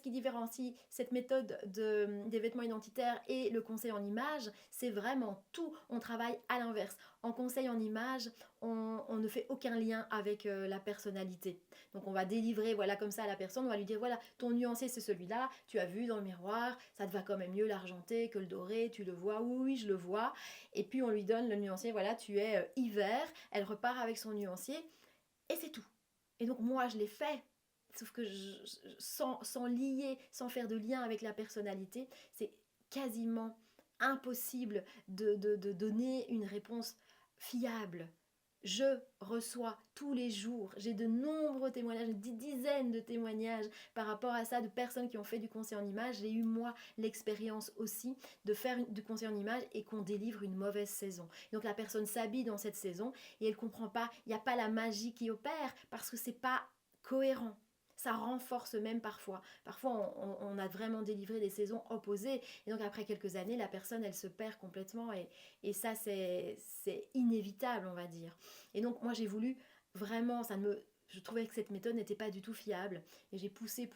qui différencie cette méthode des vêtements identitaires et le conseil en image, c'est vraiment tout. On travaille à l'inverse. En conseil en image, on ne fait aucun lien avec la personnalité. Donc on va délivrer voilà comme ça à la personne, on va lui dire voilà, ton nuancé c'est celui-là, tu as vu dans le miroir, ça te va quand même mieux l'argenté que le doré, tu le vois, oui oui je le vois. Et puis on lui donne le nuancier, voilà tu es hiver, elle repart avec son nuancier et c'est tout. Et donc moi je l'ai fait. Sauf que sans lier, sans faire de lien avec la personnalité, c'est quasiment impossible de donner une réponse fiable. Je reçois tous les jours, j'ai de nombreux témoignages, des dizaines de témoignages par rapport à ça, de personnes qui ont fait du conseil en image. J'ai eu moi l'expérience aussi de faire du conseil en image et qu'on délivre une mauvaise saison. Donc la personne s'habille dans cette saison et elle ne comprend pas, il n'y a pas la magie qui opère parce que c'est pas cohérent. Ça renforce même parfois. Parfois, on a vraiment délivré des saisons opposées. Et donc, après quelques années, la personne, elle se perd complètement. Et ça, c'est inévitable, on va dire. Et donc, moi, j'ai voulu vraiment, je trouvais que cette méthode n'était pas du tout fiable. Et j'ai poussé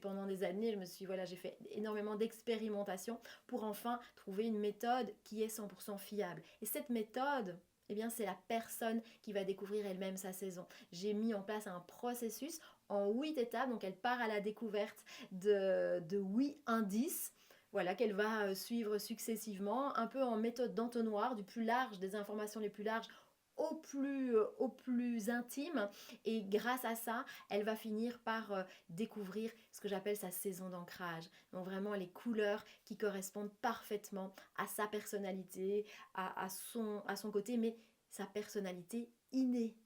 pendant des années. Voilà, j'ai fait énormément d'expérimentation pour enfin trouver une méthode qui est 100% fiable. Et cette méthode, eh bien, c'est la personne qui va découvrir elle-même sa saison. J'ai mis en place un processus en 8 étapes, donc elle part à la découverte de 8 indices, voilà, qu'elle va suivre successivement, un peu en méthode d'entonnoir, du plus large, des informations les plus larges au plus intime, et grâce à ça elle va finir par découvrir ce que j'appelle sa saison d'ancrage, donc vraiment les couleurs qui correspondent parfaitement à sa personnalité, à son côté, mais sa personnalité innée.